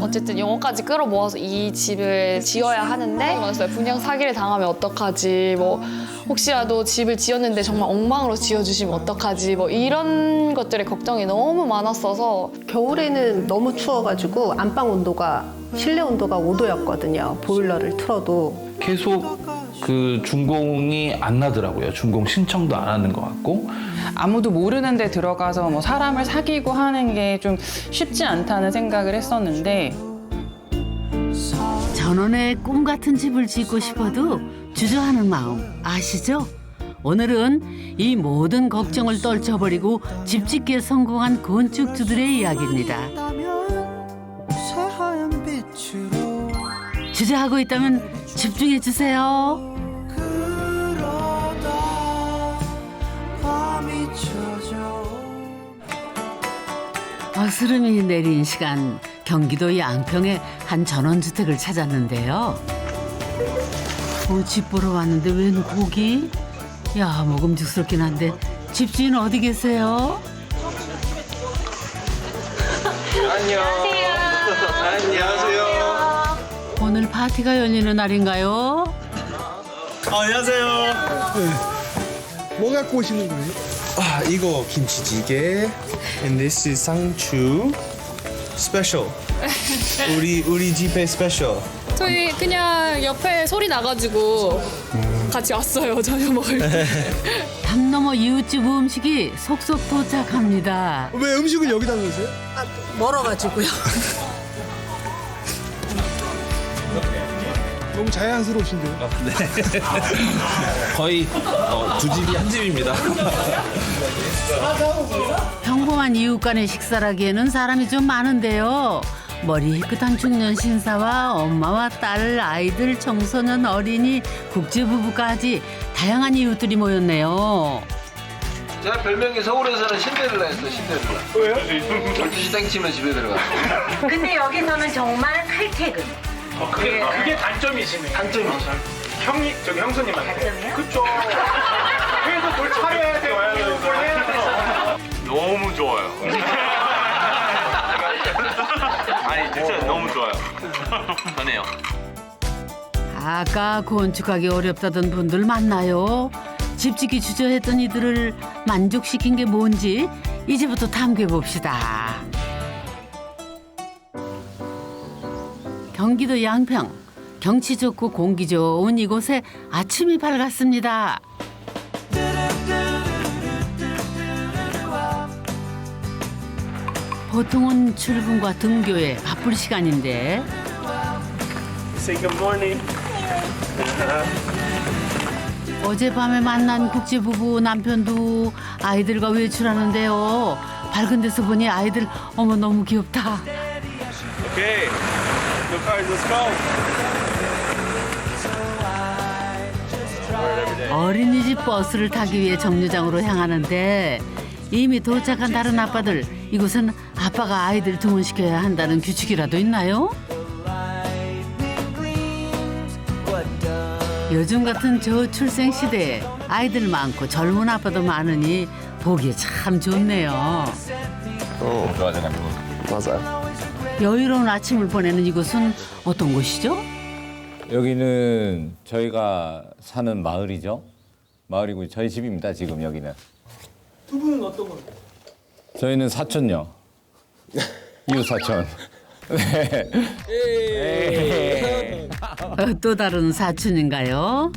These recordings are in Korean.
어쨌든 영어까지 끌어모아서 이 집을 지어야 하는데 분양 사기를 당하면 어떡하지, 뭐 혹시라도 집을 지었는데 정말 엉망으로 지어주시면 어떡하지, 뭐 이런 것들의 걱정이 너무 많았어서. 겨울에는 너무 추워가지고 안방 온도가 실내 온도가 5도였거든요. 보일러를 틀어도. 계속 그 준공이 안 나더라고요. 준공 신청도 안 하는 것 같고. 아무도 모르는 데 들어가서 뭐 사람을 사귀고 하는 게 좀 쉽지 않다는 생각을 했었는데 전원의 꿈 같은 집을 짓고 싶어도 주저하는 마음 아시죠? 오늘은 이 모든 걱정을 떨쳐버리고 집 짓기에 성공한 건축주들의 이야기입니다. 주저하고 있다면 집중해 주세요. 어스름이 내린 시간, 경기도 양평의 한 전원주택을 찾았는데요. 집 보러 왔는데 웬 고기? 야, 먹음직스럽긴 한데 집주인 어디 계세요? 안녕하세요. 오늘 파티가 열리는 날인가요? 안녕하세요. 뭐 갖고 오시는 거예요? 이거 김치찌개. And this is 상추. 스페셜. 우리 집의 스페셜. 저희 그냥 옆에 소리 나가지고 같이 왔어요, 저녁 먹을 때. 담 넘어 이웃집 음식이 속속 도착합니다. 왜 음식을 여기다 놓으세요? 멀어가지고요. 너무 자연스러우신데요? 거의 두 집이 한 집입니다. 평범한 이웃 간의 식사라기에는 사람이 좀 많은데요. 머리 깨끗한 중년 신사와 엄마와 딸, 아이들, 청소년, 어린이, 국제부부까지 다양한 이웃들이 모였네요. 제가 별명이 서울에서는 신데렐라였어요, 신데렐라. 왜요? 12시 땡치면 집에 들어가. 근데 여기서는 정말 칼퇴근. 그게 단점이시네요. 단점이죠. 저기 형수님한테. 단점이요? 그쵸. 그래서 뭘 차려야 돼요. 뭘 해야 돼요. 너무 좋아요. 아니 진짜 너무 좋아요. 편해요. 아까 건축하기 어렵다던 분들 많나요? 집짓기 주저했던 이들을 만족시킨 게 뭔지 이제부터 탐구해봅시다. 경기도 양평, 경치 좋고 공기 좋은 이곳에 아침이 밝았습니다. 보통은 출근과 등교에 바쁠 시간인데 Say good morning. 어젯밤에 만난 국제부부 남편도 아이들과 외출하는데요. 밝은 데서 보니 아이들 어머 너무 귀엽다. Okay. Good cars, let's go. 어린이집 버스를 타기 위해 정류장으로 향하는데 이미 도착한 다른 아빠들, 이곳은 아빠가 아이들 등원시켜야 한다는 규칙이라도 있나요? 요즘 같은 저출생 시대에 아이들 많고 젊은 아빠도 많으니 보기에 참 좋네요. 좋아져가지고. 맞아요. 여유로운 아침을 보내는 이곳은 어떤 곳이죠? 여기는 저희가 사는 마을이죠. 마을이고 저희 집입니다. 지금 여기는. 두 분은 어떤 건가요? 저희는 사촌요. 이웃 사촌. 네. 또 다른 사촌인가요?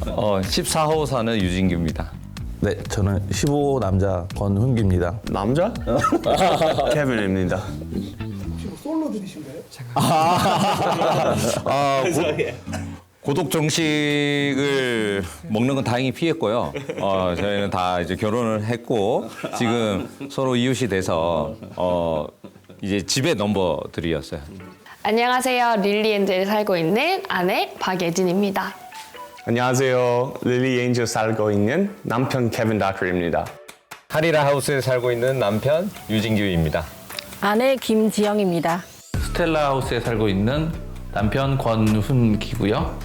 14호 사는 유진규입니다. 네, 저는 15 남자 권훈기입니다. 남자? 케빈입니다. 혹시 뭐 솔로들이신가요? 고독 정식을 먹는 건 다행히 피했고요. 저희는 다 이제 결혼을 했고 지금 서로 이웃이 돼서 이제 집의 넘버들이었어요. 안녕하세요, 릴리엔젤에 살고 있는 아내 박예진입니다. 안녕하세요. 릴리 엔젤 살고 있는 남편 케빈 다크입니다. 하리라 하우스에 살고 있는 남편 유진규입니다. 아내 김지영입니다. 스텔라 하우스에 살고 있는 남편 권훈기고요.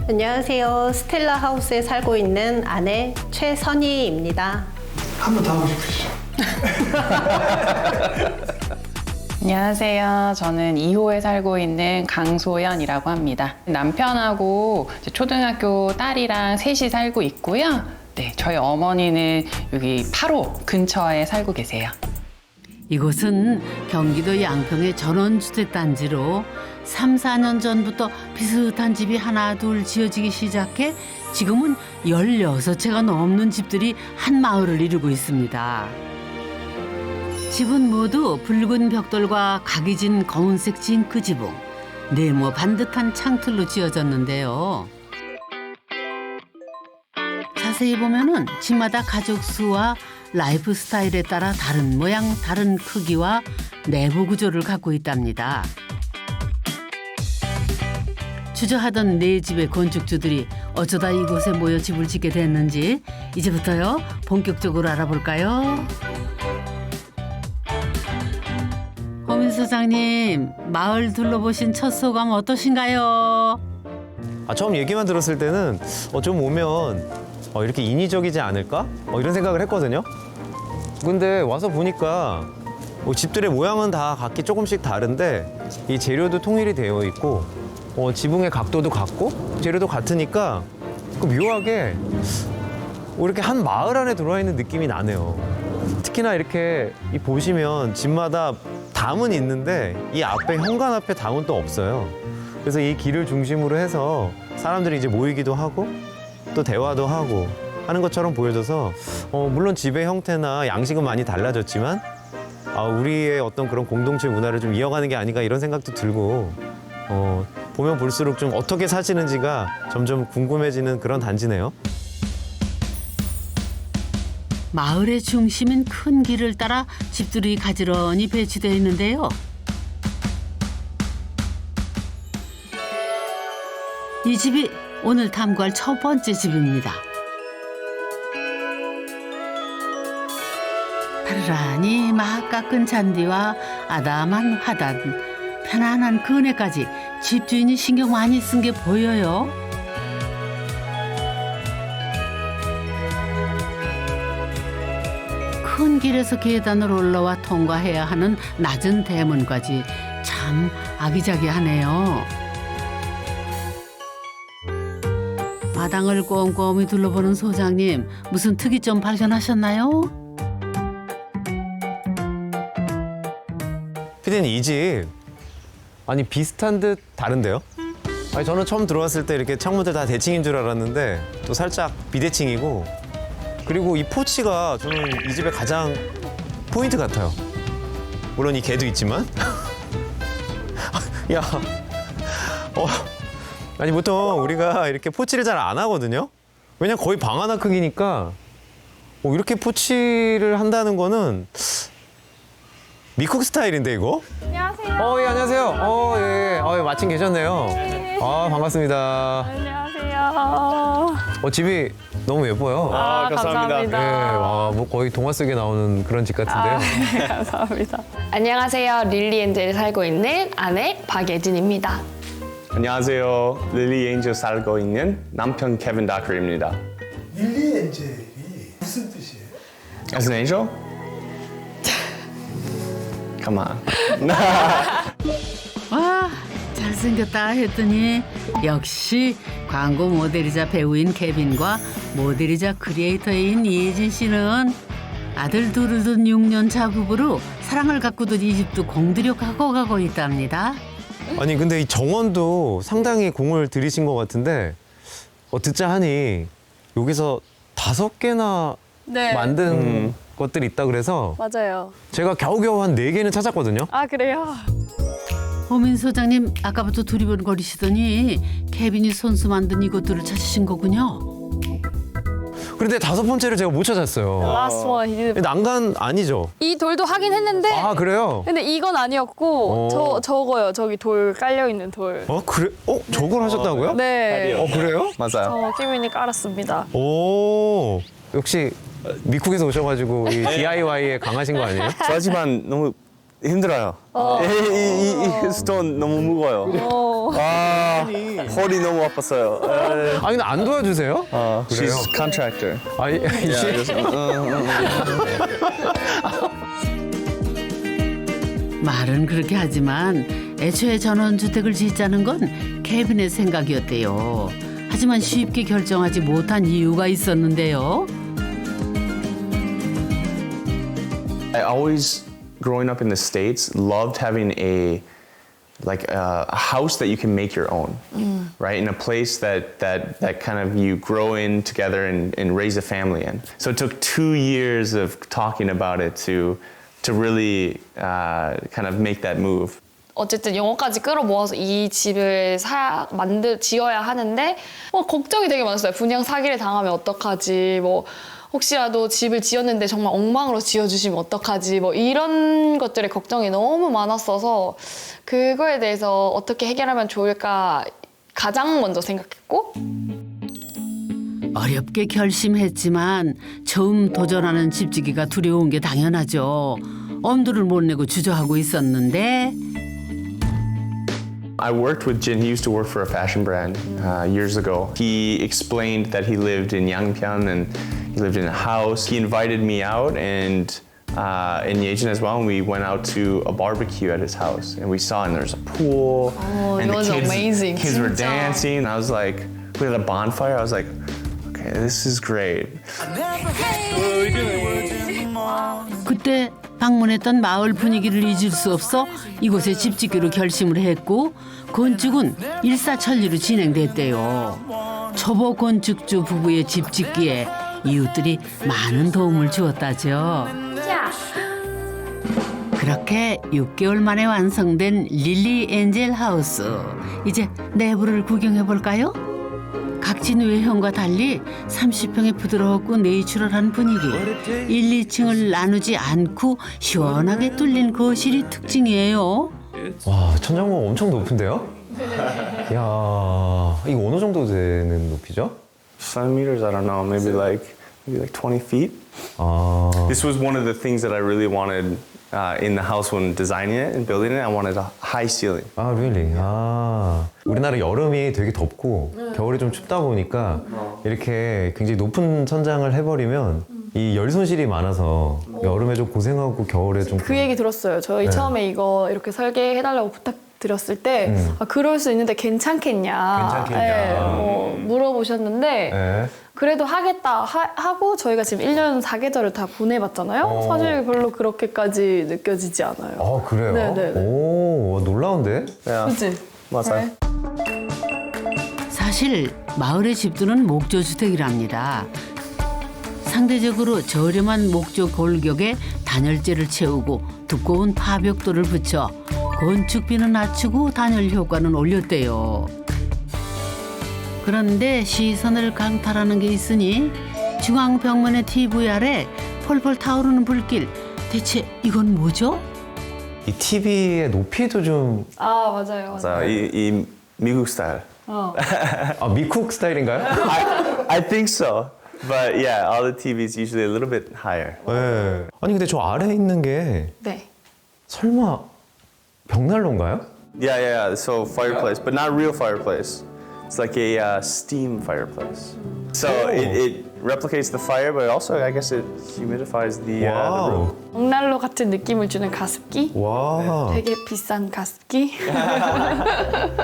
안녕하세요. 스텔라 하우스에 살고 있는 아내 최선희입니다. 한 번 더 하고 싶으시죠? 안녕하세요. 저는 2호에 살고 있는 강소연이라고 합니다. 남편하고 이제 초등학교 딸이랑 셋이 살고 있고요. 네, 저희 어머니는 여기 8호 근처에 살고 계세요. 이곳은 경기도 양평의 전원주택단지로 3, 4년 전부터 비슷한 집이 하나 둘 지어지기 시작해 지금은 16채가 넘는 집들이 한 마을을 이루고 있습니다. 집은 모두 붉은 벽돌과 각이 진 검은색 징크 지붕, 네모 반듯한 창틀로 지어졌는데요. 자세히 보면은 집마다 가족 수와 라이프 스타일에 따라 다른 모양, 다른 크기와 내부 구조를 갖고 있답니다. 주저하던 네 집의 건축주들이 어쩌다 이곳에 모여 집을 짓게 됐는지 이제부터요 본격적으로 알아볼까요? 호민 소장님, 마을 둘러보신 첫 소감 어떠신가요? 처음 얘기만 들었을 때는 좀 오면 이렇게 인위적이지 않을까? 이런 생각을 했거든요. 근데 와서 보니까 집들의 모양은 다 각기 조금씩 다른데 이 재료도 통일이 되어 있고 지붕의 각도도 같고 재료도 같으니까 묘하게 이렇게 한 마을 안에 들어와 있는 느낌이 나네요. 특히나 이렇게 보시면 집마다 담은 있는데 이 앞에 현관 앞에 담은 또 없어요. 그래서 이 길을 중심으로 해서 사람들이 이제 모이기도 하고 또 대화도 하고 하는 것처럼 보여져서 물론 집의 형태나 양식은 많이 달라졌지만 우리의 어떤 그런 공동체 문화를 좀 이어가는 게 아닌가 이런 생각도 들고 보면 볼수록 좀 어떻게 사시는지가 점점 궁금해지는 그런 단지네요. 마을의 중심인 큰 길을 따라 집들이 가지런히 배치되어 있는데요. 이 집이 오늘 탐구할 첫 번째 집입니다. 파르르하니 막 깎은 잔디와 아담한 화단, 편안한 그네까지 집주인이 신경 많이 쓴 게 보여요. 큰 길에서 계단을 올라와 통과해야 하는 낮은 대문까지 참 아기자기하네요. 마당을 꼼꼼히 둘러보는 소장님, 무슨 특이점 발견하셨나요? 피디님, 이 집 비슷한 듯 다른데요? 저는 처음 들어왔을 때 이렇게 창문들 다 대칭인 줄 알았는데 또 살짝 비대칭이고, 그리고 이 포치가 저는 이 집의 가장 포인트 같아요. 물론 이 개도 있지만. 야, 아니 보통 우리가 이렇게 포치를 잘 안 하거든요. 왜냐면 거의 방 하나 크기니까 이렇게 포치를 한다는 거는 미국 스타일인데 이거? 안녕하세요. 예, 안녕하세요. 예, 마침 계셨네요. 네. 감반갑습니다. 안녕하세요. 집이 너무 예뻐요. 감사합니다. 뭐 거의 동화 속에 나오는 그런 집 같은데요. 네, 감사합니다. 안녕하세요. 릴리엔젤에 살고 있는 아내 박예진입니다. 안녕하세요. 릴리 엔젤 살고 있는 남편 케빈 다크입니다. 릴리 엔젤이 무슨 뜻이에요? As an angel? Come on. 와, 잘생겼다 했더니 역시 광고 모델이자 배우인 케빈과 모델이자 크리에이터인 예진 씨는 아들 둘을 둔 6년차 부부로 사랑을 가꾸던 이 집도 공들여 가고 있답니다. 아니 근데 이 정원도 상당히 공을 들이신 것 같은데 듣자 하니 여기서 5개나 만든 것들이 있다 그래서 맞아요. 제가 겨우겨우 한 4개는 찾았거든요. 아, 그래요? 호민 소장님 아까부터 두리번거리시더니 케빈이 손수 만든 이것들을 찾으신 거군요. 그런데 5번째를 제가 못 찾았어요. Last one. 난간 아니죠? 이 돌도 하긴 했는데 그래요? 근데 이건 아니었고 저거요. 저기 돌 깔려있는 돌. 그래? 저걸 하셨다고요? 네. 그래요? 맞아요. 케빈이 깔았습니다. 오, 역시 미국에서 오셔가지고 이 DIY에 강하신 거 아니에요? 저 하지만 너무 힘들어요. 이 스톤 너무 무거워요. 허리 너무 아팠어요. 근데 안 도와주세요? She's contractor. 말은 그렇게 하지만 애초에 전원주택을 짓자는 건 케빈의 생각이었대요. 하지만 쉽게 결정하지 못한 이유가 있었는데요. I always, growing up in the States, loved having a house that you can make your own, right? In a place that kind of you grow in together and raise a family in. So it took 2 years of talking about it to really kind of make that move. 어쨌든 영어까지 끌어모아서 이 집을 지어야 하는데 걱정이 되게 많았어요. 분양 사기를 당하면 어떡하지? 혹시라도 집을 지었는데 정말 엉망으로 지어주시면 어떡하지? 이런 것들의 걱정이 너무 많았어서 그거에 대해서 어떻게 해결하면 좋을까 가장 먼저 생각했고 어렵게 결심했지만 처음 도전하는 집지기가 두려운 게 당연하죠. 엄두를 못 내고 주저하고 있었는데 I worked with Jin. He used to work for a fashion brand years ago. He explained that he lived in Yangpyeong and he lived in a house. He invited me out and in Yejin as well, and we went out to a barbecue at his house. And we saw, and there's a pool. And it was amazing. Kids were 진짜. dancing. I was like, we had a bonfire. I was like, okay, this is great. 그때 방문했던 마을 분위기를 잊을 수 없어 이곳에 집 짓기로 결심을 했고 건축은 일사천리로 진행됐대요. 초보 건축주 부부의 집 짓기에 이웃들이 많은 도움을 주었다죠. 그렇게 6개월 만에 완성된 릴리 엔젤 하우스. 이제 내부를 구경해 볼까요? 각진 외형과 달리 30평의 부드럽고 내추럴한 분위기. 1, 2층을 나누지 않고 시원하게 뚫린 거실이 특징이에요. 와, 천장고가 엄청 높은데요? 이야, 이거 어느 정도 되는 높이죠? Centimeters, I don't know, maybe like 20 feet. This was one of the things that I really wanted in the house when designing it and building it. I wanted a high ceiling. 아, really? 우리나라 여름이 되게 덥고 겨울이 좀 춥다 보니까 이렇게 굉장히 높은 천장을 해버리면 이 열 손실이 많아서 여름에 좀 고생하고 겨울에 좀 그 얘기 들었어요. 저희 처음에 이거 이렇게 설계해달라고 부탁드렸을 때 그럴 수 있는데 괜찮겠냐 물어보셨는데 그래도 하겠다 하고 저희가 지금 1년 4계절을 다 보내봤잖아요. 사실 별로 그렇게까지 느껴지지 않아요. 아, 그래요? 네네네. 오, 놀라운데? 그치? 맞아요. 네. 사실 마을의 집들은 목조주택이랍니다. 상대적으로 저렴한 목조 골격에 단열재를 채우고 두꺼운 파벽돌을 붙여 건축비는 낮추고 단열 효과는 올렸대요. 그런데 시선을 강탈하는 게 있으니 중앙 벽면의 TV 아래 펄펄 타오르는 불길. 대체 이건 뭐죠? 이 TV의 높이도 좀... 맞아요. 이 미국 스타일. 미쿡 스타일인가요? I think so. But yeah, all the TVs usually a little bit higher. 네. 아니 근데 저 아래에 있는 게 네. 설마 벽난로인가요? Yeah. So fireplace, but not real fireplace. It's like a steam fireplace. So it replicates the fire, but also I guess it humidifies the room. 벽난로 같은 느낌을 주는 가습기. 와. 되게 비싼 가습기.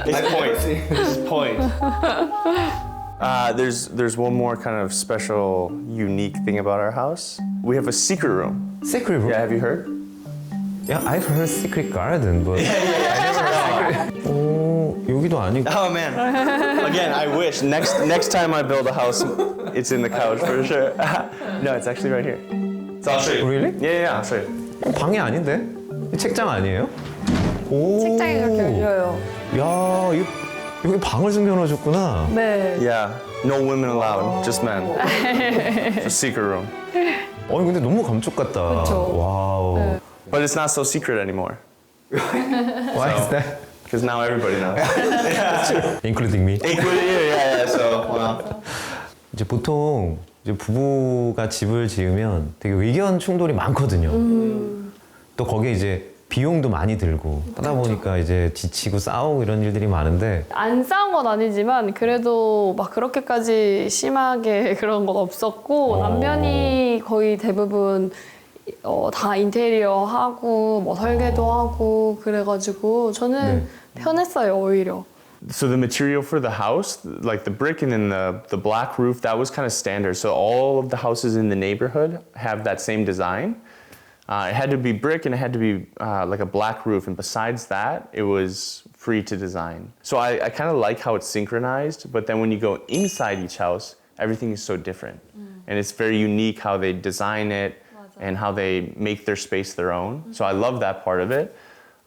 It's point. There's one more kind of special, unique thing about our house. We have a secret room. Secret room? Yeah, have you heard? Yeah, I've heard secret garden, but I never heard. 오, 여기도 아니고. Oh man! Again, I wish next time I build a house, it's in the couch for sure. No, it's actually right here. So I'll show you. Really? Yeah, I'll show you. 방이 아닌데? 이 책장 아니에요? 오. 책장이 그렇게 열려요. 야, 여기 방을 숨겨놓으셨구나. 네. Yeah, no women allowed, just men. It's a secret room. 아니 근데 너무 감쪽 같다. 그쵸. 와우. 네. But it's not so secret anymore. Why is that? Because now everybody knows. Including me. Yeah. So, well. 이제 보통 이제 부부가 집을 지으면 되게 의견 충돌이 많거든요. 또 거기에 이제 비용도 많이 들고 하다 보니까 이제 지치고 싸우고 이런 일들이 많은데 안 싸운 건 아니지만 그래도 막 그렇게까지 심하게 그런 건 없었고 남편이 거의 대부분 다 인테리어 하고 뭐 설계도 하고 그래가지고 저는 편했어요 오히려. So the material for the house, like the brick and then the black roof, that was kind of standard. So all of the houses in the neighborhood have that same design. It had to be brick and it had to be like a black roof. And besides that, it was free to design. So I kind of like how it's synchronized. But then when you go inside each house, everything is so different. And it's very unique how they design it and how they make their space their own. So I love that part of it.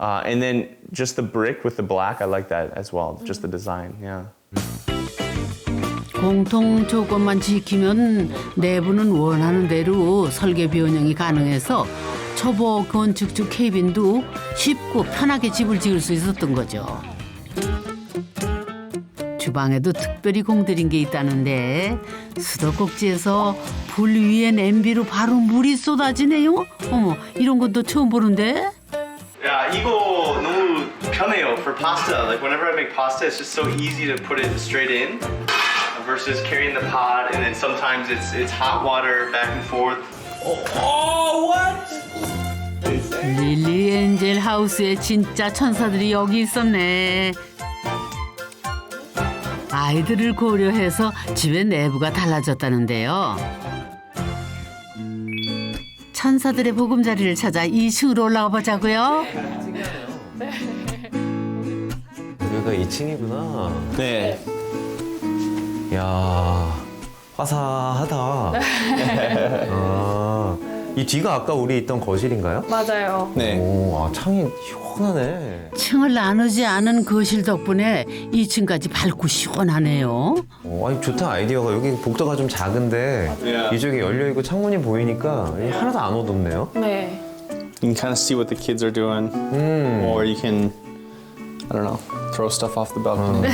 And then just the brick with the black, I like that as well. Just the design, yeah. 공통 조건만 지키면 내부는 원하는 대로 설계 변형이 가능해서 초보 건축주 케빈도 쉽고 편하게 집을 지을 수 있었던 거죠. 주방에도 특별히 공들인 게 있다는데 수도꼭지에서 불 위에 냄비로 바로 물이 쏟아지네요. 어머, 이런 것도 처음 보는데? Yeah, 이거 너무 편해요 for pasta. Like whenever I make pasta, it's just so easy to put it straight in versus carrying the pot, and then sometimes it's hot water back and forth. 릴리 엔젤 하우스에 진짜 천사들이 여기 있었네. 아이들을 고려해서 집의 내부가 달라졌다는데요. 천사들의 보금자리를 찾아 2층으로 올라가 보자고요. 여기가 2층이구나. 네. 야, 화사하다. 아, 이 뒤가 아까 우리 있던 거실인가요? 맞아요. 네. 오, 창이 시원하네. 층을 나누지 않은 거실 덕분에 2층까지 밝고 시원하네요. 아니 좋다 아이디어가. 여기 복도가 좀 작은데 이쪽에 열려 있고 창문이 보이니까 하나도 안 어둡네요. 네. You can kind of see what the kids are doing, or you can, I don't know, throw stuff off the balcony.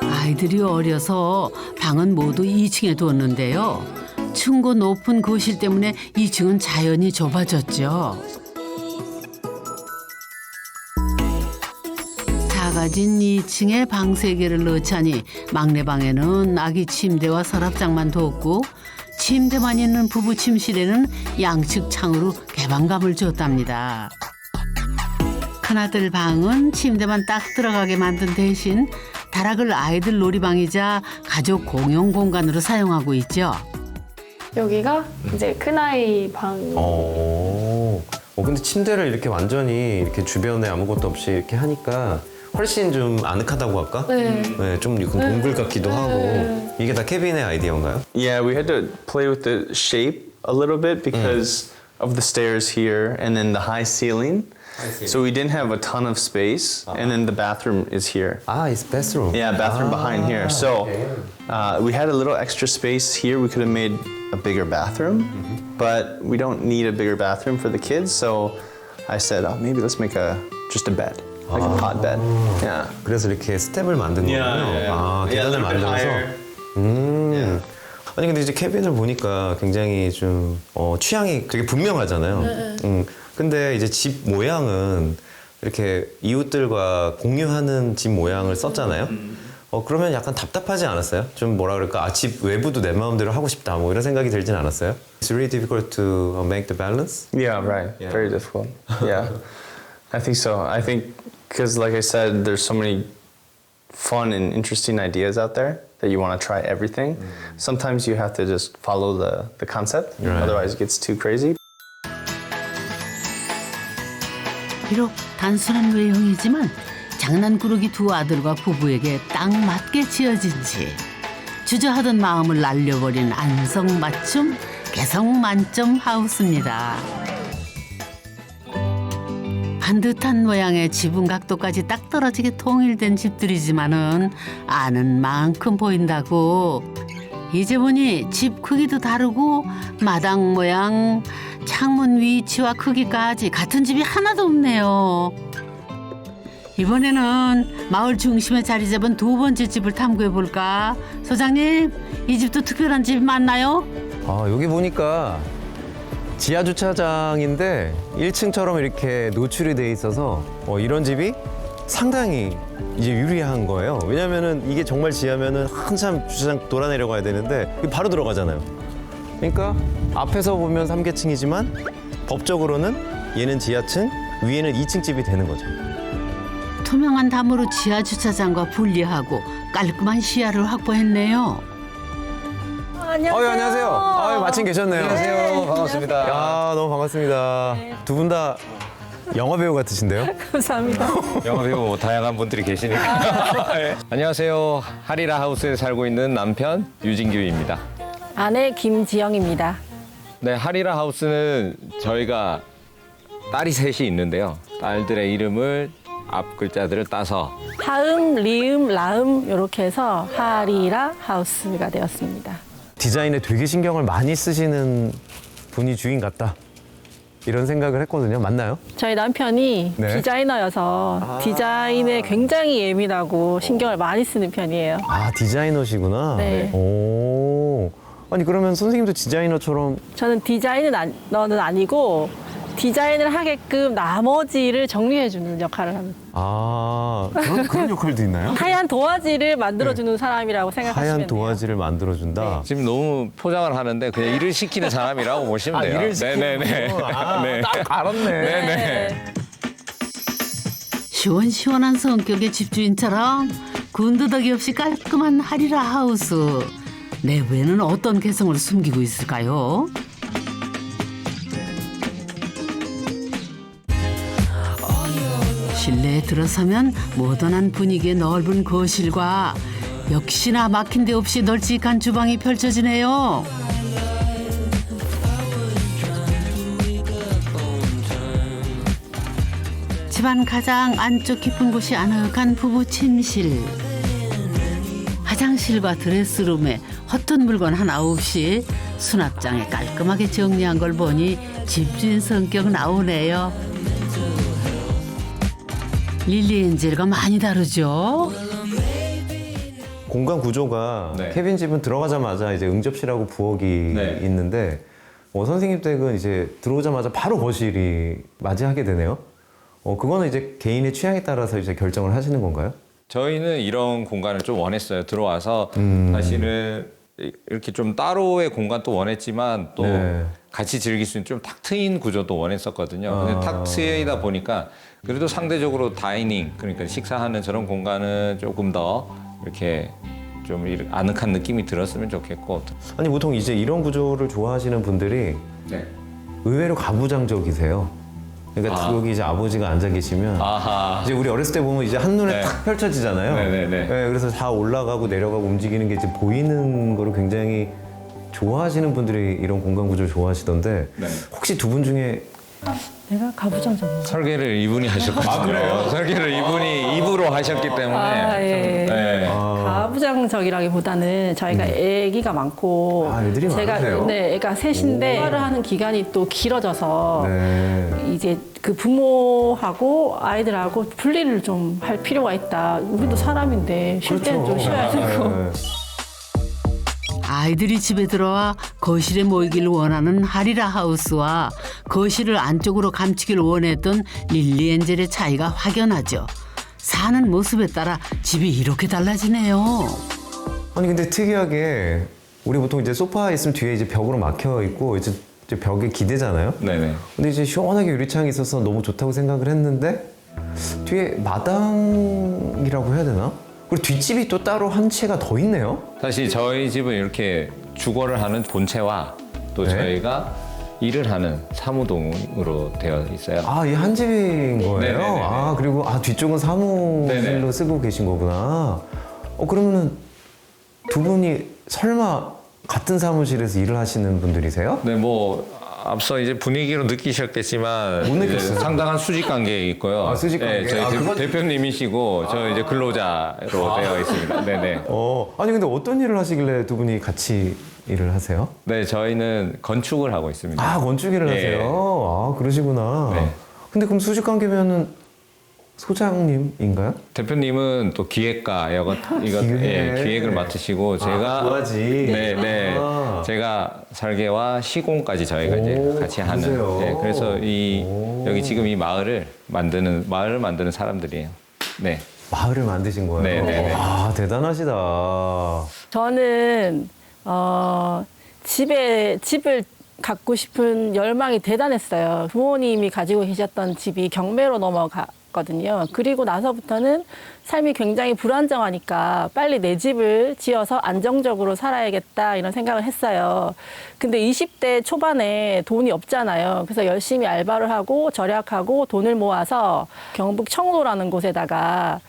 아이들이 어려서 방은 모두 2층에 두었는데요. 층고 높은 거실 때문에 2층은 자연히 좁아졌죠. 작아진 2층에 방 3개를 넣자니 막내 방에는 아기 침대와 서랍장만 뒀고 침대만 있는 부부 침실에는 양측 창으로 개방감을 줬답니다. 큰아들 방은 침대만 딱 들어가게 만든 대신 다락을 아이들 놀이방이자 가족 공용 공간으로 사용하고 있죠. 여기가 이제 큰아이 방. 근데 침대를 이렇게 완전히 이렇게 주변에 아무것도 없이 이렇게 하니까 훨씬 좀 아늑하다고 할까? 네, 좀 동굴 같기도 하고. 이게 다 케빈의 아이디어인가요? Yeah, we had to play with the shape a little bit because of the stairs here and then the high ceiling. So we didn't have a ton of space, and then the bathroom is here. Ah, it's bathroom. Yeah, bathroom behind here. So we had a little extra space here. We could have made a bigger bathroom, but we don't need a bigger bathroom for the kids. So I said, oh, maybe let's make just a bed, like a pot bed. Yeah. 그래서 이렇게 스텝을 만든 거군요. 아, 계단을 만들어서. 아니 근데 이제 케빈을 보니까 굉장히 좀 취향이 되게 분명하잖아요. 근데 이제 집 모양은 이렇게 이웃들과 공유하는 집 모양을 썼잖아요. 그러면 약간 답답하지 않았어요? 좀 뭐라 그럴까? 집 외부도 내 마음대로 하고 싶다. 뭐 이런 생각이 들진 않았어요? It's really difficult to make the balance? Yeah, right. Yeah. Very difficult. Yeah, I think so. I think because, like I said, there's so many fun and interesting ideas out there that you want to try everything. Sometimes you have to just follow the concept. Right. Otherwise, it gets too crazy. 비록 단순한 외형이지만 장난꾸러기 두 아들과 부부에게 딱 맞게 지어진 집. 주저하던 마음을 날려버린 안성맞춤 개성 만점 하우스입니다. 반듯한 모양의 지붕 각도까지 딱 떨어지게 통일된 집들이지만은 아는 만큼 보인다고. 이제 보니 집 크기도 다르고 마당 모양, 창문 위치와 크기까지 같은 집이 하나도 없네요. 이번에는 마을 중심에 자리 잡은 두 번째 집을 탐구해 볼까? 소장님, 이 집도 특별한 집이 맞나요? 여기 보니까 지하 주차장인데 1층처럼 이렇게 노출이 돼 있어서 이런 집이 상당히 이제 유리한 거예요. 왜냐면은 이게 정말 지하면은 한참 주차장 돌아 내려가야 되는데 바로 들어가잖아요. 그러니까 앞에서 보면 3계층이지만 법적으로는 얘는 지하층, 위에는 2층 집이 되는 거죠. 투명한 담으로 지하 주차장과 분리하고 깔끔한 시야를 확보했네요. 안녕하세요. 마침 계셨네요. 안녕하세요. 반갑습니다. 야, 너무 반갑습니다. 두 분 다 영화 배우 같으신데요? 감사합니다. 영화 배우 다양한 분들이 계시니까. 네. 안녕하세요. 하리라 하우스에 살고 있는 남편 유진규입니다. 아내 김지영입니다. 네, 하리라 하우스는 저희가 딸이 셋이 있는데요. 딸들의 이름을 앞 글자들을 따서 하음, 리음, 라음 이렇게 해서 하리라 하우스가 되었습니다. 디자인에 되게 신경을 많이 쓰시는 분이 주인 같다. 이런 생각을 했거든요. 맞나요? 저희 남편이 네. 디자이너여서 디자인에 굉장히 예민하고 신경을 많이 쓰는 편이에요. 아, 디자이너시구나. 네. 오. 아니, 그러면 선생님도 디자이너처럼. 저는 디자이너는 아니고 디자인을 하게끔 나머지를 정리해주는 역할을 합니다. 아, 그런 역할도 있나요? 하얀 도화지를 만들어주는 사람이라고 생각하시면 하얀 돼요. 도화지를 만들어준다. 지금 너무 포장을 하는데 그냥 일을 시키는 사람이라고 보시면 돼요. 일을 시키는 네네네. 네. 딱 알았네. 네네. 시원시원한 성격의 집주인처럼 군더더기 없이 깔끔한 하리라 하우스. 내부에는 어떤 개성을 숨기고 있을까요? 실내에 들어서면 모던한 분위기의 넓은 거실과 역시나 막힌 데 없이 널찍한 주방이 펼쳐지네요. 집안 가장 안쪽 깊은 곳이 아늑한 부부 침실. 화장실과 드레스룸에 헛된 물건 하나 없이 수납장에 깔끔하게 정리한 걸 보니 집주인 성격 나오네요. 릴리 엔젤과 많이 다르죠? 공간 구조가 네. 케빈 집은 들어가자마자 이제 응접실하고 부엌이 네. 있는데 선생님 댁은 이제 들어오자마자 바로 거실이 맞이하게 되네요. 그거는 이제 개인의 취향에 따라서 이제 결정을 하시는 건가요? 저희는 이런 공간을 좀 원했어요. 들어와서 사실은 이렇게 좀 따로의 공간도 원했지만 또 네. 같이 즐길 수 있는 좀 탁 트인 구조도 원했었거든요. 근데 탁 트이다 보니까 그래도 상대적으로 다이닝, 그러니까 식사하는 저런 공간은 조금 더 이렇게 좀 아늑한 느낌이 들었으면 좋겠고. 아니, 보통 이제 이런 구조를 좋아하시는 분들이 네. 의외로 가부장적이세요. 그러니까 여기 이제 아버지가 앉아 계시면 아하. 이제 우리 어렸을 때 보면 이제 한눈에 네. 탁 펼쳐지잖아요. 네네네. 네, 그래서 다 올라가고 내려가고 움직이는 게 이제 보이는 거를 굉장히 좋아하시는 분들이 이런 공간 구조를 좋아하시던데 네. 혹시 두 분 중에 내가 가부장적인 설계를 이분이 하셨거든요. 그래요? 설계를 이분이 입으로 하셨기 때문에. 예. 네. 가부장적이라기보다는 저희가 애기가 많고 애들이 많으세요? 네, 애가 셋인데 생활을 하는 기간이 또 길어져서 네. 이제 그 부모하고 아이들하고 분리를 좀 할 필요가 있다. 우리도 사람인데 쉴 때는 좀 쉬어야 되고. 네. 아이들이 집에 들어와 거실에 모이길 원하는 하리라 하우스와 거실을 안쪽으로 감추길 원했던 릴리 엔젤의 차이가 확연하죠. 사는 모습에 따라 집이 이렇게 달라지네요. 아니 근데 특이하게 우리 보통 이제 소파에 있으면 뒤에 이제 벽으로 막혀 있고 이제 벽에 기대잖아요. 네네. 근데 이제 시원하게 유리창이 있어서 너무 좋다고 생각을 했는데 뒤에 마당이라고 해야 되나? 그리고 뒷집이 또 따로 한 채가 더 있네요. 사실 저희 집은 이렇게 주거를 하는 본체와 또 네. 저희가 일을 하는 사무동으로 되어 있어요. 아, 이 한 집인 거예요? 네네네네. 아, 그리고 뒤쪽은 사무실로 네네. 쓰고 계신 거구나. 그러면은 두 분이 설마 같은 사무실에서 일을 하시는 분들이세요? 네, 뭐 앞서 이제 분위기로 느끼셨겠지만 못 느꼈어요. 이제 상당한 수직 관계에 있고요. 아, 수직 관계. 네, 저희 그건- 대표님이시고 저 이제 근로자로 되어 있습니다. 네네. 아니 근데 어떤 일을 하시길래 두 분이 같이 일을 하세요? 네, 저희는 건축을 하고 있습니다. 아, 건축 일을 예. 하세요? 아, 그러시구나. 네. 근데 그럼 수직 관계면은 소장님인가요? 대표님은 또 기획가 기획을 맡으시고 제가 도화지. 네네 아. 제가 설계와 시공까지 저희가 이제 같이 하는. 그러세요? 네, 그래서 여기 지금 이 마을을 만드는 사람들이에요. 네. 마을을 만드신 거예요? 네네네. 아, 대단하시다. 저는 집을 갖고 싶은 열망이 대단했어요. 부모님이 가지고 계셨던 집이 경매로 넘어갔거든요. 그리고 나서부터는 삶이 굉장히 불안정하니까 빨리 내 집을 지어서 안정적으로 살아야겠다 이런 생각을 했어요. 근데 20대 초반에 돈이 없잖아요. 그래서 열심히 알바를 하고 절약하고 돈을 모아서 경북 청도라는 곳에다가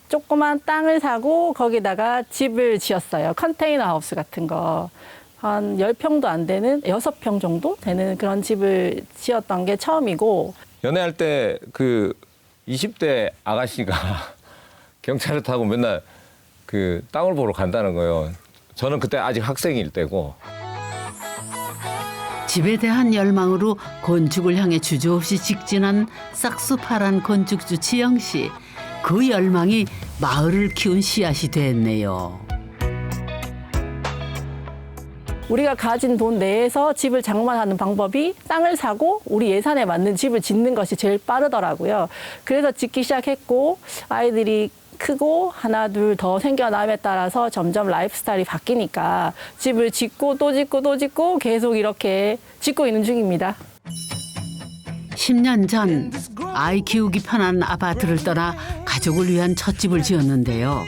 조그만 땅을 사고 거기다가 집을 지었어요. 컨테이너 하우스 같은 거. 한 10평도 안 되는 6평 정도 되는 그런 집을 지었던 게 처음이고. 연애할 때 그 20대 아가씨가 경차를 타고 맨날 그 땅을 보러 간다는 거예요. 저는 그때 아직 학생일 때고. 집에 대한 열망으로 건축을 향해 주저없이 직진한 싹수파란 건축주 지영 씨. 그 열망이 마을을 키운 씨앗이 됐네요. 우리가 가진 돈 내에서 집을 장만하는 방법이 땅을 사고 우리 예산에 맞는 집을 짓는 것이 제일 빠르더라고요. 그래서 짓기 시작했고 아이들이 크고 하나 둘 더 생겨남에 따라서 점점 라이프 스타일이 바뀌니까 집을 짓고 또 짓고 또 짓고 계속 이렇게 짓고 있는 중입니다. 10년 전 아이 키우기 편한 아파트를 떠나 가족을 위한 첫 집을 지었는데요.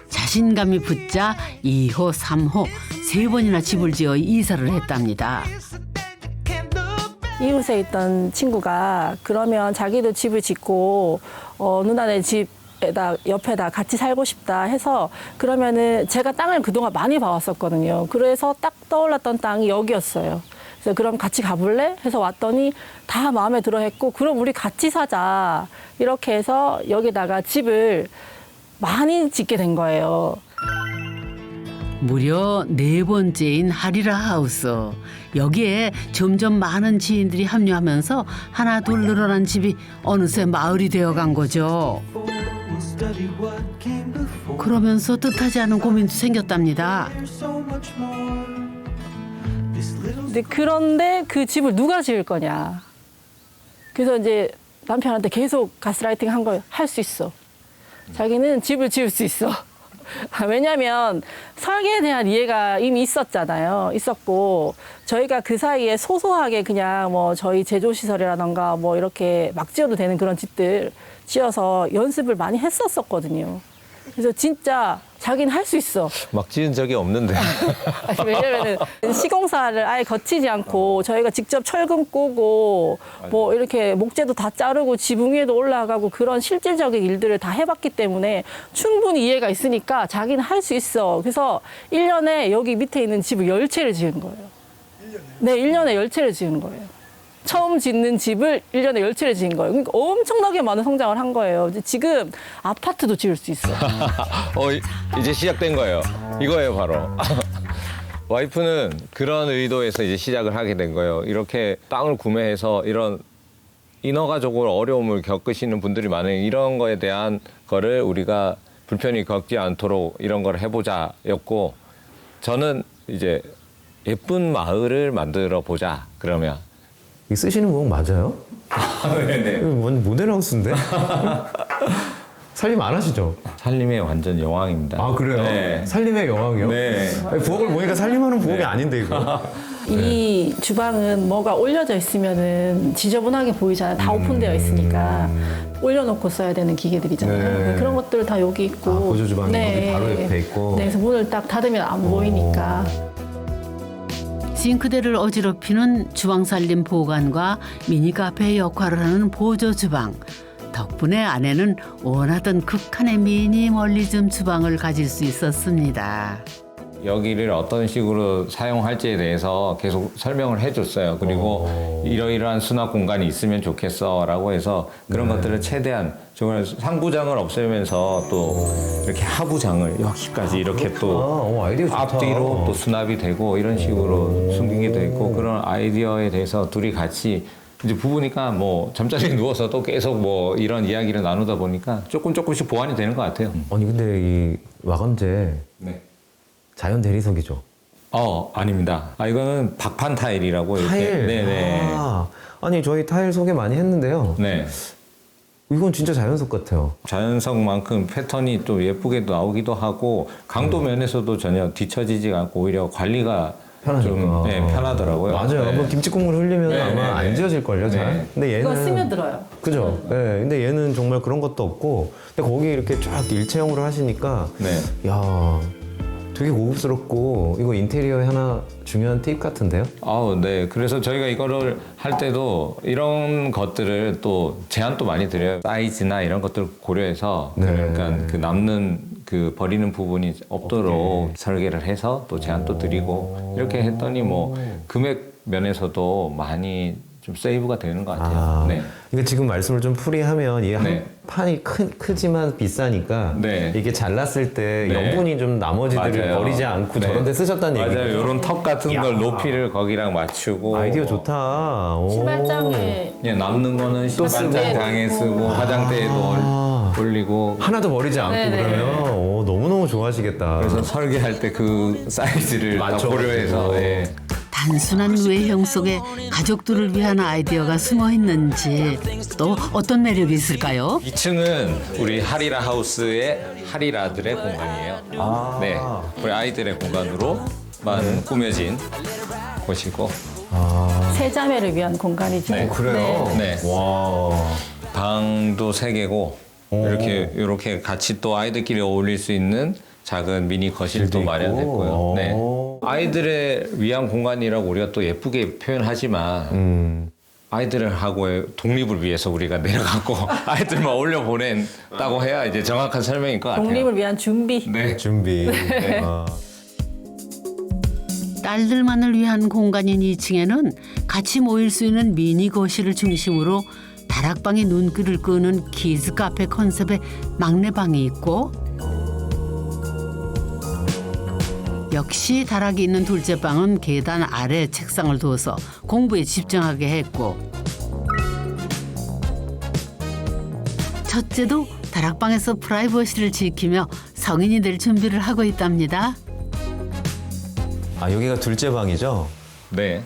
자신감이 붙자 2호, 3호, 3번이나 집을 지어 이사를 했답니다. 이웃에 있던 친구가 그러면 자기도 집을 짓고 누나네 집에다 옆에다 같이 살고 싶다 해서 그러면은 제가 땅을 그동안 많이 봐왔었거든요. 그래서 딱 떠올랐던 땅이 여기였어요. 그래서 그럼 같이 가볼래? 해서 왔더니 다 마음에 들어 했고 그럼 우리 같이 사자. 이렇게 해서 여기다가 집을 많이 짓게 된 거예요. 무려 4번째인 하리라 하우스. 여기에 점점 많은 지인들이 합류하면서 하나 둘 늘어난 집이 어느새 마을이 되어간 거죠. 그러면서 뜻하지 않은 고민도 생겼답니다. 그런데 그 집을 누가 지을 거냐. 그래서 이제 남편한테 계속 가스라이팅 한 거예요. 할 수 있어. 자기는 집을 지을 수 있어. 왜냐하면 설계에 대한 이해가 이미 있었고 저희가 그 사이에 소소하게 그냥 뭐 저희 제조시설이라던가 뭐 이렇게 막 지어도 되는 그런 집들 지어서 연습을 많이 했었거든요. 그래서 진짜 자기는 할 수 있어. 막 지은 적이 없는데. 왜냐면은 시공사를 아예 거치지 않고 저희가 직접 철근 꼬고 뭐 이렇게 목재도 다 자르고 지붕 위에도 올라가고 그런 실질적인 일들을 다 해봤기 때문에 충분히 이해가 있으니까 자기는 할 수 있어. 그래서 1년에 여기 밑에 있는 집을 10채를 지은 거예요. 1년에? 네, 1년에 10채를 지은 거예요. 처음 짓는 집을 1년에 10채를 지은 거예요. 그러니까 엄청나게 많은 성장을 한 거예요. 지금 아파트도 지을 수 있어요. 이제 시작된 거예요. 이거예요, 바로. 와이프는 그런 의도에서 이제 시작을 하게 된 거예요. 이렇게 땅을 구매해서 이런 인허가적으로 어려움을 겪으시는 분들이 많은 이런 거에 대한 거를 우리가 불편히 겪지 않도록 이런 걸 해보자였고 저는 이제 예쁜 마을을 만들어 보자 그러면 이 쓰시는 거 맞아요? 네네. 완전 모델하우스인데? 살림 안 하시죠? 살림의 완전 여왕입니다. 아 그래요? 네. 살림의 여왕이요? 네. 아니, 부엌을 보니까 살림하는 부엌이 아닌데 이거. 이 주방은 뭐가 올려져 있으면은 지저분하게 보이잖아요. 다 오픈되어 있으니까 올려놓고 써야 되는 기계들이잖아요. 네. 그런 것들 다 여기 있고. 보조 주방이 거기 바로 옆에 있고. 네, 그래서 문을 딱 닫으면 안 보이니까. 싱크대를 어지럽히는 주방살림 보관과 미니 카페의 역할을 하는 보조 주방. 덕분에 아내는 원하던 극한의 미니멀리즘 주방을 가질 수 있었습니다. 여기를 어떤 식으로 사용할지에 대해서 계속 설명을 해줬어요. 그리고 이러이러한 수납 공간이 있으면 좋겠어라고 해서 그런 것들을 최대한 정말 상부장을 없애면서 또 이렇게 하부장을 여기까지 이렇게 또 아이디어 좋다. 앞뒤로 또 수납이 되고 이런 식으로 숨기게 되고 그런 아이디어에 대해서 둘이 같이 이제 부부니까 뭐 잠자리에 누워서도 계속 뭐 이런 이야기를 나누다 보니까 조금씩 보완이 되는 것 같아요. 아니 근데 이 와건제 네. 자연 대리석이죠? 아닙니다. 이거는 박판 타일이라고 이렇게. 타일? 네네. 아니 저희 타일 소개 많이 했는데요. 네. 이건 진짜 자연석 같아요. 자연석만큼 패턴이 또 예쁘게 나오기도 하고 강도 면에서도 전혀 뒤처지지 않고 오히려 관리가 편하니까. 네, 편하더라고요. 맞아요. 네. 뭐 김치 국물 흘리면 네, 아마 네, 안 네. 지워질걸요, 잘. 네. 근데 얘는. 이거 스며들어요. 그죠? 네. 근데 얘는 정말 그런 것도 없고, 근데 거기 이렇게 쫙 일체형으로 하시니까, 네. 야 되게 고급스럽고, 이거 인테리어에 하나 중요한 팁 같은데요? 네. 그래서 저희가 이거를 할 때도 이런 것들을 또 제한도 많이 드려요. 사이즈나 이런 것들 고려해서 네. 그러니까 그 남는 그 버리는 부분이 없도록 설계를 해서 또 제한도 드리고 이렇게 했더니 뭐 금액 면에서도 많이 좀 세이브가 되는 것 같아요. 네. 이거 지금 말씀을 좀 풀이하면 얘 한 네. 판이 크지만 비싸니까 네. 이게 잘랐을 때 네. 염분이 좀 나머지들을 맞아요. 버리지 않고 네. 저런 데 쓰셨다는 얘기죠. 맞아요. 이런 턱 같은 야. 걸 높이를 거기랑 맞추고 아이디어 좋다. 오. 신발장에 예, 남는 거는 신발장 장에 쓰고 화장대에도 올리고 하나도 버리지 않고 네네. 그러면 너무너무 좋아하시겠다. 그래서 설계할 때 그 사이즈를 다 맞춰가지고. 고려해서 예. 단순한 외형 속에 가족들을 위한 아이디어가 숨어 있는지 또 어떤 매력이 있을까요? 2층은 우리 하리라 하우스의 하리라들의 공간이에요. 네, 우리 아이들의 공간으로만 꾸며진 곳이고. 세 자매를 위한 공간이죠. 네. 그래요? 네. 와. 방도 3개고 이렇게 같이 또 아이들끼리 어울릴 수 있는 작은 미니 거실도 마련됐고요. 네. 아이들의 위한 공간이라고 우리가 또 예쁘게 표현하지만 아이들하고의 독립을 위해서 우리가 내려가고 아이들만 올려 보낸다고 해야 이제 정확한 설명일 것 같아요. 독립을 위한 준비. 네. 준비. 네. 딸들만을 위한 공간인 2층에는 같이 모일 수 있는 미니 거실을 중심으로 다락방의 눈길을 끄는 키즈 카페 컨셉의 막내 방이 있고 역시 다락이 있는 둘째 방은 계단 아래 책상을 둬서 공부에 집중하게 했고 첫째도 다락방에서 프라이버시를 지키며 성인이 될 준비를 하고 있답니다. 여기가 둘째 방이죠? 네.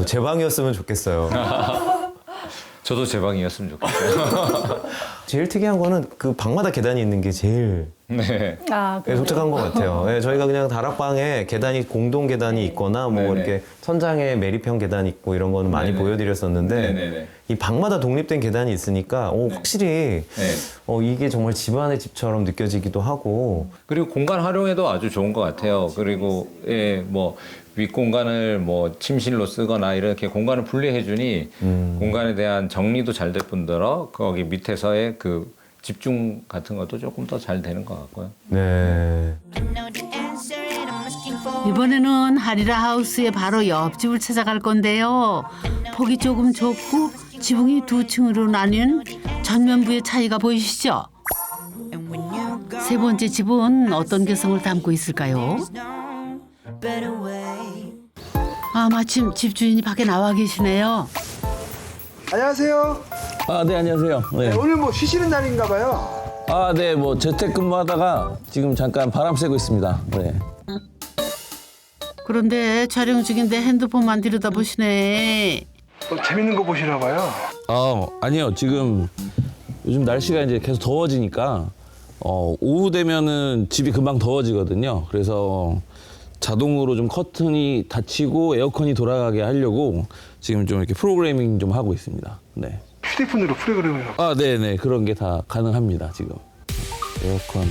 제 방이었으면 좋겠어요. 저도 제 방이었으면 좋겠어요. 제일 특이한 거는 그 방마다 계단이 있는 게 제일 네. 독특한 것 같아요. 네, 저희가 그냥 다락방에 계단이 공동 계단이 있거나 뭐 네네. 이렇게 천장에 매립형 계단이 있고 이런 거는 많이 네네. 보여드렸었는데 네네네. 이 방마다 독립된 계단이 있으니까 확실히 이게 정말 집안의 집처럼 느껴지기도 하고 그리고 공간 활용에도 아주 좋은 것 같아요. 그리고 뭐 윗공간을 뭐 침실로 쓰거나 이렇게 공간을 분리해주니 공간에 대한 정리도 잘 될 뿐더러 거기 밑에서의 그 집중 같은 것도 조금 더 잘 되는 것 같고요. 네. 이번에는 하리라 하우스의 바로 옆집을 찾아갈 건데요. 폭이 조금 좁고 지붕이 2층으로 나뉜 전면부의 차이가 보이시죠? 세 번째 집은 어떤 개성을 담고 있을까요? 마침 집주인이 밖에 나와 계시네요. 안녕하세요. 네, 안녕하세요. 네. 오늘 뭐 쉬시는 날인가 봐요. 네, 뭐 재택근무하다가 지금 잠깐 바람 쐬고 있습니다. 네. 그런데 촬영 중인데 핸드폰만 들여다보시네. 재밌는 거 보시나 봐요. 아니요. 지금 요즘 날씨가 이제 계속 더워지니까 오후 되면은 집이 금방 더워지거든요. 그래서 자동으로 좀 커튼이 닫히고 에어컨이 돌아가게 하려고 지금 좀 이렇게 프로그래밍 좀 하고 있습니다. 네. 휴대폰으로 프로그램을 네네. 그런 게 다 가능합니다, 지금. 에어컨.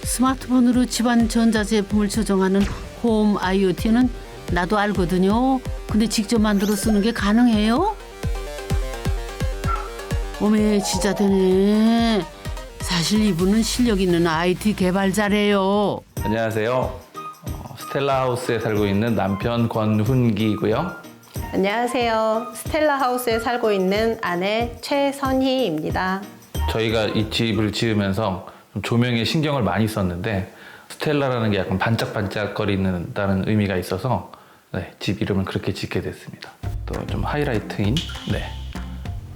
스마트폰으로 집안 전자제품을 조정하는 홈 IoT는 나도 알거든요. 근데 직접 만들어 쓰는 게 가능해요? 어메, 진짜 되네. 사실 이분은 실력 있는 IT 개발자래요. 안녕하세요. 스텔라 하우스에 살고 있는 남편 권훈기고요. 안녕하세요. 스텔라 하우스에 살고 있는 아내 최선희입니다. 저희가 이 집을 지으면서 좀 조명에 신경을 많이 썼는데 스텔라라는 게 약간 반짝반짝거리는다는 의미가 있어서 집 이름을 그렇게 짓게 됐습니다. 또 좀 하이라이트인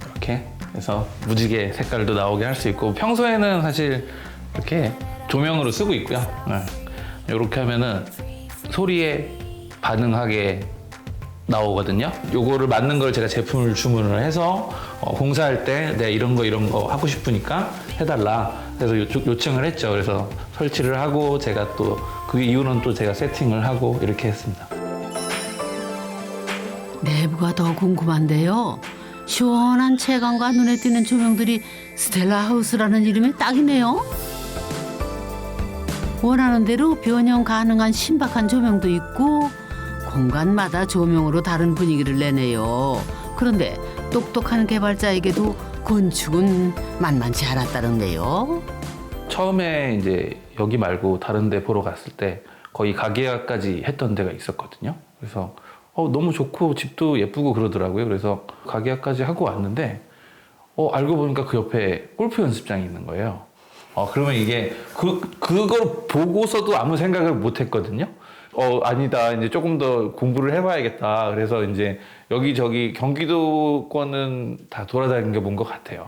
이렇게 해서 무지개 색깔도 나오게 할 수 있고 평소에는 사실 이렇게 조명으로 쓰고 있고요. 이렇게 하면은 소리에 반응하게 나오거든요. 요거를 맞는 걸 제가 제품을 주문을 해서 공사할 때 내가 이런 거 하고 싶으니까 해달라. 그래서 요청을 했죠. 그래서 설치를 하고 제가 또 그 이후는 또 제가 세팅을 하고 이렇게 했습니다. 내부가 더 궁금한데요. 시원한 채광과 눈에 띄는 조명들이 스텔라 하우스라는 이름에 딱이네요. 원하는 대로 변형 가능한 신박한 조명도 있고 공간마다 조명으로 다른 분위기를 내네요. 그런데 똑똑한 개발자에게도 건축은 만만치 않았다는데요. 처음에 이제 여기 말고 다른 데 보러 갔을 때 거의 가계약까지 했던 데가 있었거든요. 그래서 너무 좋고 집도 예쁘고 그러더라고요. 그래서 가계약까지 하고 왔는데 알고 보니까 그 옆에 골프 연습장이 있는 거예요. 그러면 이게 그걸 보고서도 아무 생각을 못 했거든요. 아니다. 이제 조금 더 공부를 해봐야겠다. 그래서 이제 여기저기 경기도권은 다 돌아다니는 본 것 같아요.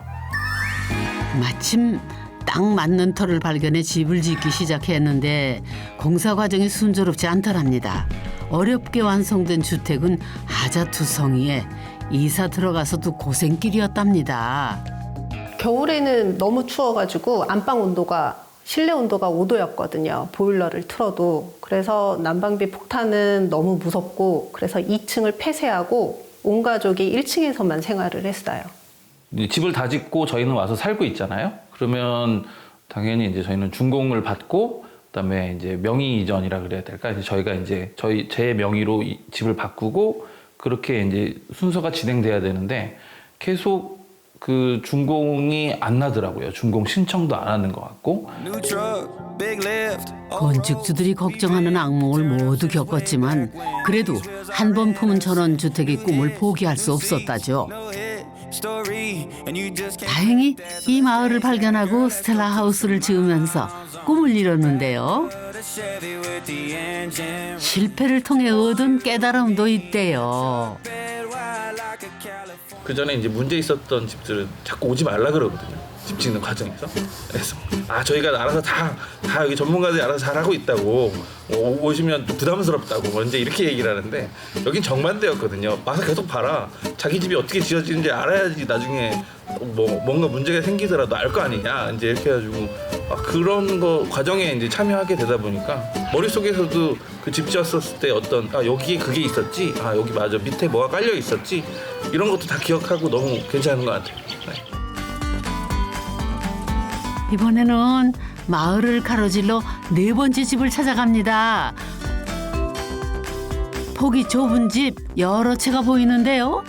마침 딱 맞는 터를 발견해 집을 짓기 시작했는데 공사 과정이 순조롭지 않더랍니다. 어렵게 완성된 주택은 하자투성이에 이사 들어가서도 고생길이었답니다. 겨울에는 너무 추워가지고 안방 온도가 실내 온도가 5도였거든요. 보일러를 틀어도. 그래서 난방비 폭탄은 너무 무섭고 그래서 2층을 폐쇄하고 온 가족이 1층에서만 생활을 했어요. 집을 다 짓고 저희는 와서 살고 있잖아요. 그러면 당연히 이제 저희는 준공을 받고 그다음에 이제 명의 이전이라 그래야 될까? 이제 저희가 이제 제 명의로 집을 바꾸고 그렇게 이제 순서가 진행돼야 되는데 계속 그 준공이 안 나더라고요. 준공 신청도 안 하는 것 같고. 건축주들이 걱정하는 악몽을 모두 겪었지만 그래도 한 번 품은 전원주택의 꿈을 포기할 수 없었다죠. 다행히 이 마을을 발견하고 스텔라 하우스를 지으면서 꿈을 이뤘는데요. 실패를 통해 얻은 깨달음도 있대요. 그 전에 이제 문제 있었던 집들은 자꾸 오지 말라 그러거든요. 집 짓는 과정에서. 그래서 저희가 알아서 다 여기 전문가들이 알아서 잘 하고 있다고 오시면 또 부담스럽다고 이제 이렇게 얘기를 하는데 여긴 정반대였거든요. 와서 계속 봐라. 자기 집이 어떻게 지어지는지 알아야지 나중에 뭔가 문제가 생기더라도 알 거 아니냐. 이제 이렇게 해가지고 그런 거 과정에 이제 참여하게 되다 보니까 머릿속에서도 그 집 지었을 때 어떤 여기에 그게 있었지. 여기 맞아. 밑에 뭐가 깔려 있었지. 이런 것도 다 기억하고 너무 괜찮은 것 같아요. 네. 이번에는 마을을 가로질러 4번째 집을 찾아갑니다. 폭이 좁은 집 여러 채가 보이는데요.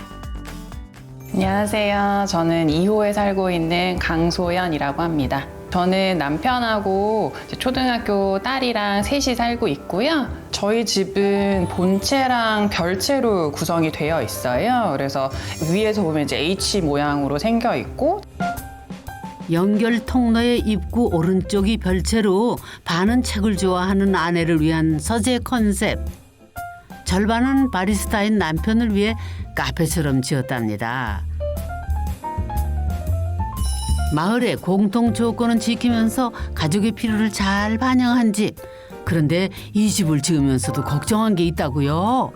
안녕하세요. 저는 2호에 살고 있는 강소연이라고 합니다. 저는 남편하고 초등학교 딸이랑 셋이 살고 있고요. 저희 집은 본체랑 별채로 구성이 되어 있어요. 그래서 위에서 보면 이제 H 모양으로 생겨 있고 연결 통로의 입구 오른쪽이 별채로 반은 책을 좋아하는 아내를 위한 서재 컨셉. 절반은 바리스타인 남편을 위해 카페처럼 지었답니다. 마을의 공통 조건은 지키면서 가족의 필요를 잘 반영한 집. 그런데 이 집을 지으면서도 걱정한 게 있다고요.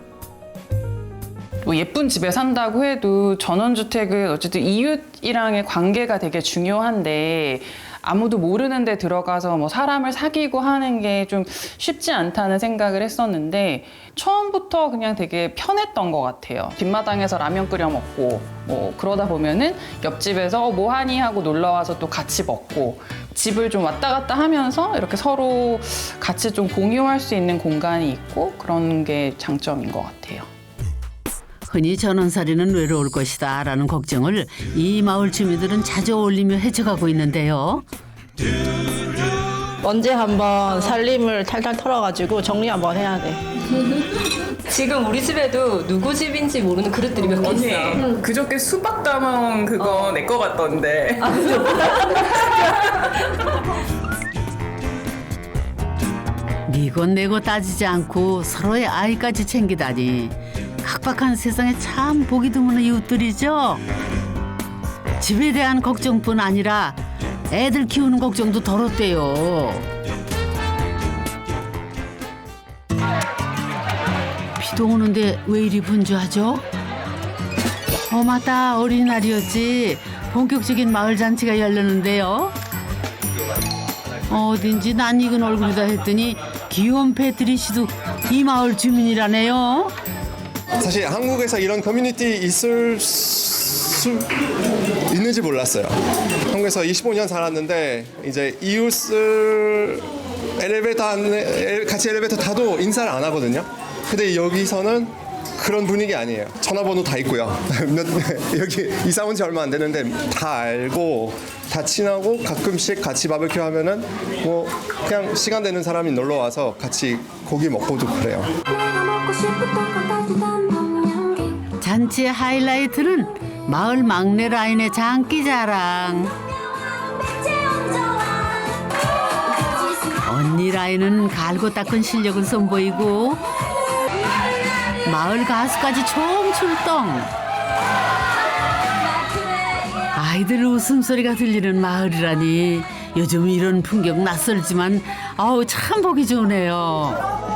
예쁜 집에 산다고 해도 전원주택은 어쨌든 이웃이랑의 관계가 되게 중요한데 아무도 모르는 데 들어가서 사람을 사귀고 하는 게 좀 쉽지 않다는 생각을 했었는데 처음부터 그냥 되게 편했던 것 같아요. 뒷마당에서 라면 끓여 먹고 그러다 보면은 옆집에서 뭐 하니 하고 놀러 와서 또 같이 먹고 집을 좀 왔다 갔다 하면서 이렇게 서로 같이 좀 공유할 수 있는 공간이 있고 그런 게 장점인 것 같아요. 흔히 전원살이는 외로울 것이다 라는 걱정을 이 마을 주민들은 자주 올리며 헤쳐가고 있는데요. 언제 한번 살림을 탈탈 털어가지고 정리 한번 해야 돼. 지금 우리 집에도 누구 집인지 모르는 그릇들이 몇 개 있어. 그저께 수박 담은 그거 내 거 같던데. 니건 내고 따지지 않고 서로의 아이까지 챙기다니 각박한 세상에 참 보기 드문 이웃들이죠. 집에 대한 걱정뿐 아니라 애들 키우는 걱정도 덜었대요. 비도 오는데 왜 이리 분주하죠? 맞다. 어린이날이었지. 본격적인 마을 잔치가 열렸는데요. 어딘지 낯익은 얼굴이다 했더니 귀여운 패트리 씨도 이 마을 주민이라네요. 사실 한국에서 이런 커뮤니티 있을 수 있는지 몰랐어요. 한국에서 25년 살았는데 이제 이웃을 같이 엘리베이터 타도 인사를 안 하거든요. 근데 여기서는 그런 분위기 아니에요. 전화번호 다 있고요. 여기 이사 온 지 얼마 안 됐는데 다 알고 다 친하고 가끔씩 같이 바베큐 하면은 뭐 그냥 시간 되는 사람이 놀러 와서 같이 고기 먹고도 그래요. 잔치의 하이라이트는 마을 막내 라인의 장기자랑. 언니 라인은 갈고 닦은 실력을 선보이고 마을 가수까지 총출동. 아이들 웃음소리가 들리는 마을이라니 요즘 이런 풍경 낯설지만 아우 참 보기 좋네요.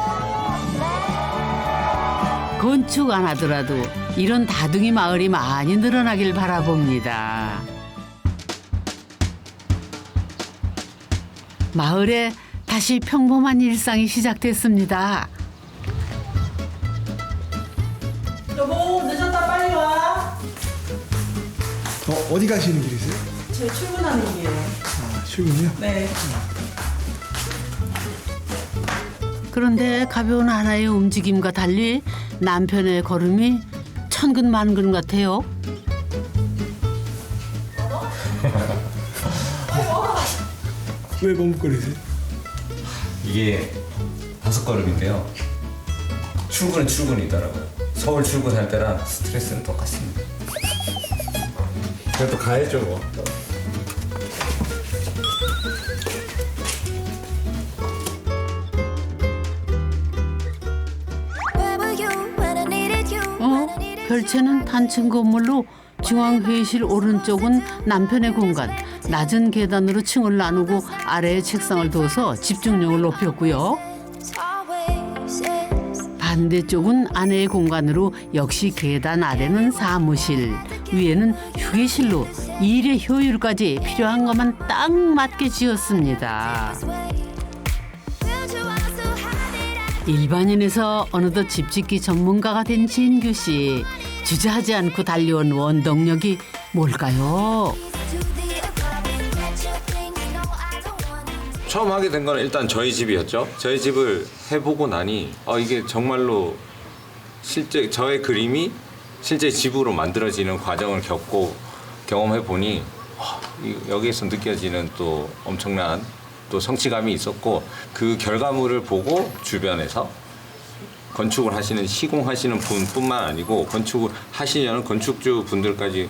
건축 안 하더라도 이런 다둥이 마을이 많이 늘어나길 바라봅니다. 마을에 다시 평범한 일상이 시작됐습니다. 여보 늦었다 빨리 와. 어디 가시는 길이세요? 제 출근하는 길이에요. 아, 출근이요? 네. 그런데 가벼운 하나의 움직임과 달리 남편의 걸음이 천근만근 같아요. 왜 머뭇거리세요? 이게 5걸음인데요. 출근은 출근이더라고요. 서울 출근할 때랑 스트레스는 똑같습니다. 그래도 가야죠 뭐. 별채는 단층 건물로 중앙회의실 오른쪽은 남편의 공간, 낮은 계단으로 층을 나누고 아래에 책상을 둬서 집중력을 높였고요. 반대쪽은 아내의 공간으로 역시 계단 아래는 사무실, 위에는 휴게실로 일의 효율까지 필요한 것만 딱 맞게 지었습니다. 일반인에서 어느덧 집짓기 전문가가 된 진규 씨. 주저하지 않고 달려온 원동력이 뭘까요? 처음 하게 된 건 일단 저희 집이었죠. 저희 집을 해보고 나니 이게 정말로 실제 저의 그림이 실제 집으로 만들어지는 과정을 경험해 보니 여기에서 느껴지는 또 엄청난 또 성취감이 있었고, 그 결과물을 보고 주변에서 건축을 하시는 시공하시는 분뿐만 아니고 건축을 하시려는 건축주 분들까지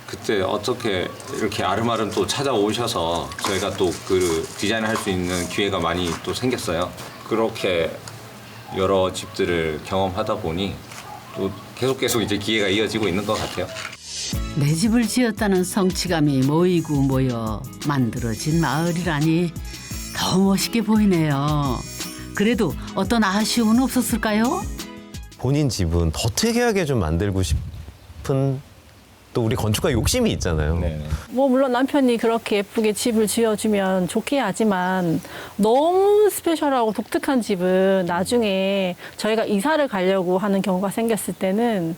그때 어떻게 이렇게 아름아름 또 찾아오셔서 저희가 또 그 디자인을 할 수 있는 기회가 많이 또 생겼어요. 그렇게 여러 집들을 경험하다 보니 또 계속 이제 기회가 이어지고 있는 것 같아요. 내 집을 지었다는 성취감이 모이고 모여 만들어진 마을이라니 더 멋있게 보이네요. 그래도 어떤 아쉬움은 없었을까요? 본인 집은 더 특이하게 좀 만들고 싶은 또 우리 건축가 욕심이 있잖아요. 뭐 물론 남편이 그렇게 예쁘게 집을 지어주면 좋게 하지만 너무 스페셜하고 독특한 집은 나중에 저희가 이사를 가려고 하는 경우가 생겼을 때는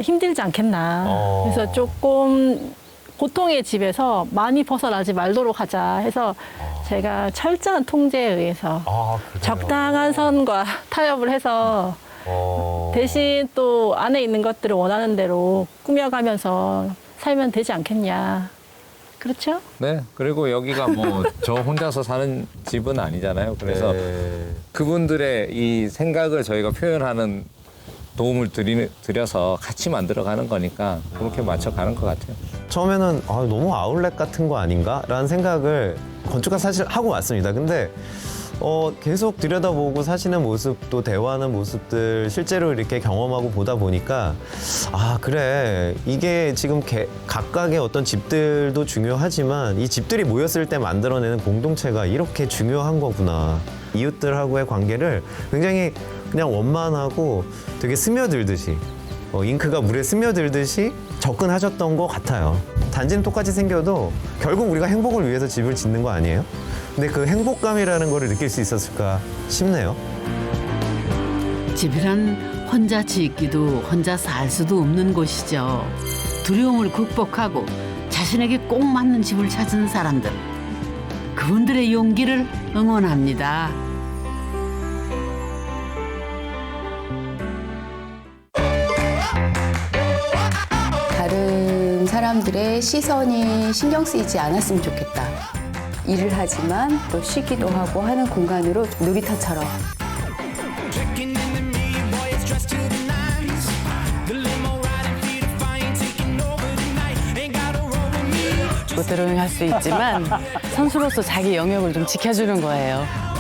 힘들지 않겠나. 그래서 조금 보통의 집에서 많이 벗어나지 말도록 하자 해서 제가 철저한 통제에 의해서 적당한 선과 타협을 해서 대신 또 안에 있는 것들을 원하는 대로 꾸며가면서 살면 되지 않겠냐. 그렇죠? 네. 그리고 여기가 뭐 저 혼자서 사는 집은 아니잖아요. 그래서 그분들의 이 생각을 저희가 표현하는 도움을 드려서 같이 만들어가는 거니까 그렇게 맞춰가는 것 같아요. 처음에는 너무 아울렛 같은 거 아닌가? 라는 생각을 건축가 사실 하고 왔습니다. 근데 계속 들여다보고 사시는 모습도 대화하는 모습들 실제로 이렇게 경험하고 보다 보니까 그래 이게 지금 각각의 어떤 집들도 중요하지만 이 집들이 모였을 때 만들어내는 공동체가 이렇게 중요한 거구나. 이웃들하고의 관계를 굉장히 그냥 원만하고 되게 스며들듯이 잉크가 물에 스며들듯이 접근하셨던 것 같아요. 단지는 똑같이 생겨도 결국 우리가 행복을 위해서 집을 짓는 거 아니에요? 근데 그 행복감이라는 거를 느낄 수 있었을까 싶네요. 집이란 혼자 짓기도 혼자 살 수도 없는 곳이죠. 두려움을 극복하고 자신에게 꼭 맞는 집을 찾은 사람들. 그분들의 용기를 응원합니다. 다른 사람들의 시선이 신경 쓰이지 않았으면 좋겠다. 일을 하지만 또 쉬기도 하고 하는 공간으로 놀이터처럼. 것들을 할 수 있지만 선수로서 자기 영역을 좀 지켜주는 거예요.